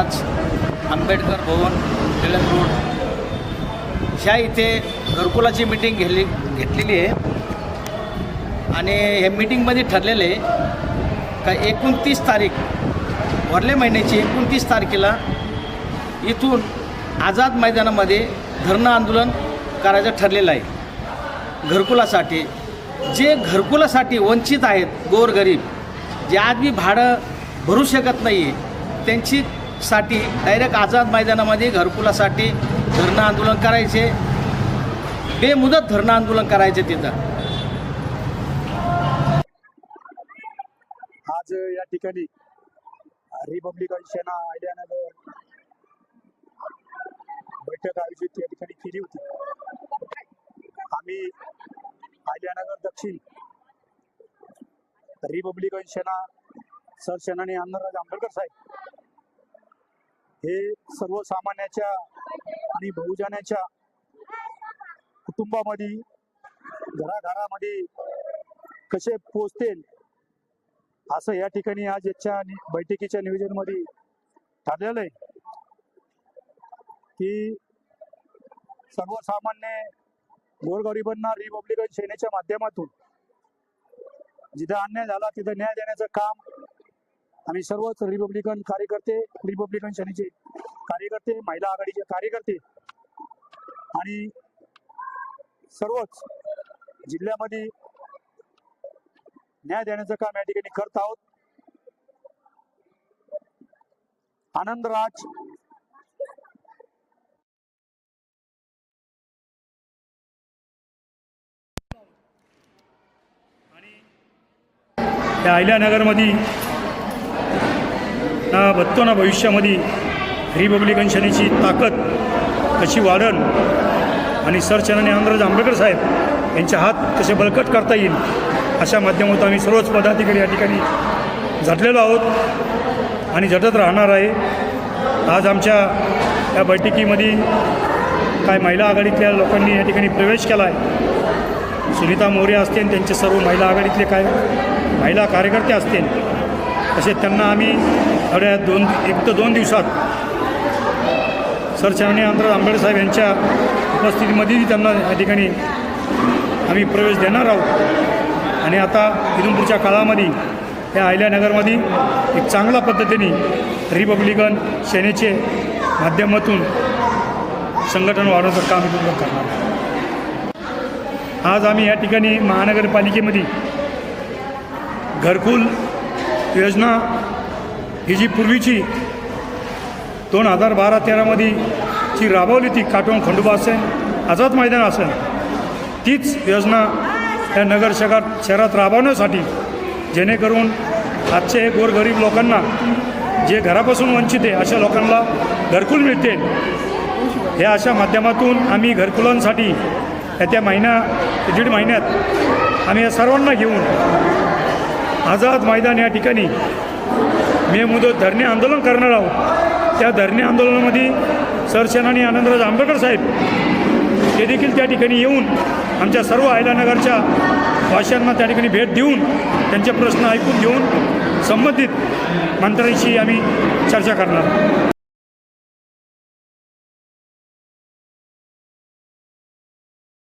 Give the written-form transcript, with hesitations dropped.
आज आंबेडकर भवन टिळक रोड ह्या इथे घरकुलाची मीटिंग घेतलेली आहे आणि ह्या मीटिंगमध्ये ठरलेलं आहे का 29 तारीख वरल्या महिन्याची 29 तारखेला इथून आझाद मैदानामध्ये धरणं आंदोलन करायचं ठरलेलं आहे। घरकुलासाठी जे घरकुलासाठी वंचित आहेत गोरगरीब जे आज बी भाडं भरू शकत नाही आहे त्यांच्यासाठी डायरेक्ट आझाद मैदानामध्ये घरकुलासाठी धरणं आंदोलन करायचे, बेमुदत धरणं आंदोलन करायचे तिथं। आज या ठिकाणी रिपब्लिकन सेना अहिल्यानगर बैठक आयोजित या ठिकाणी केली होती। आम्ही अहिल्यानगर दक्षिण रिपब्लिकन सेना सरसेनानी आमदार आंबेडकर साहेब हे सर्वसामान्याच्या आणि बहुजनाच्या कुटुंबामध्ये घराघरामध्ये कसे पोचतील असं या ठिकाणी आज याच्या बैठकीच्या नियोजनामध्ये ठरलेलं आहे की सर्वसामान्य गोरगरिबांना रिपब्लिकन सेनेच्या माध्यमातून जिथं अन्याय झाला तिथं न्याय देण्याचं काम आम्ही सर्वच रिपब्लिकन कार्यकर्ते, रिपब्लिकन सेनेचे कार्यकर्ते, महिला आघाडीचे कार्यकर्ते आणि सर्वच जिल्ह्यामध्ये न्याय देण्याचं काम या ठिकाणी करत आहोत। आनंदराज या अहिल्यानगरमध्ये ना बघतो ना भविष्यामध्ये रिपब्लिकन सेनेची ताकद कशी वाढन आणि सरसेनानी आमदार आंबेडकर साहेब यांचे हात कसे बळकट करता येईल अशा माध्यमातून आम्ही सर्वच पदाधिकारी या ठिकाणी झटलेलो आहोत आणि झटत राहणार आहे। आज आमच्या या बैठकीमध्ये काय महिला आघाडीतल्या लोकांनी या ठिकाणी प्रवेश केला आहे। सुनीता मोरे असतील, त्यांचे सर्व महिला आघाडीतले काय महिला कार्यकर्ते असतील, तसे त्यांना आम्ही थोड्या 1 ते 2 दिवसात सरसेनानी आमदार आंबेडकर साहेब यांच्या उपस्थितीमध्येही त्यांना या ठिकाणी आम्ही प्रवेश देणार आहोत। आणि आता इथून पुढच्या काळामध्ये या अहिल्यानगरमध्ये एक चांगल्या पद्धतीने रिपब्लिकन सेनेचे माध्यमातून संघटन वाढवण्याचं काम इथून करणार। आज आम्ही या ठिकाणी महानगरपालिकेमध्ये घरकुल योजना ही जी पूर्वीची 2012-13मध्ये जी राबवली ती काटोन खंडोबा असेल, आझाद मैदान असेल, तीच योजना या नगर शहरात राबवण्यासाठी जेणेकरून आजचे गोरगरीब लोकांना जे घरापासून वंचित आहे अशा लोकांना घरकुल मिळते। या अशा माध्यमातून आम्ही घरकुलांसाठी येत्या 1.5 महिन्यात आम्ही या सर्वांना घेऊन आझाद मैदान या ठिकाणी बेमुदत धरणे आंदोलन करणार आहोत। त्या धरणे आंदोलनामध्ये सरसेनानी आनंदराज आंबेडकर साहेब हे देखील त्या ठिकाणी येऊन आमच्या सर्व अहिल्यानगरच्या वासियांना त्या ठिकाणी भेट देऊन त्यांचे प्रश्न ऐकून घेऊन संबंधित मंत्र्यांशी आम्ही चर्चा करणार।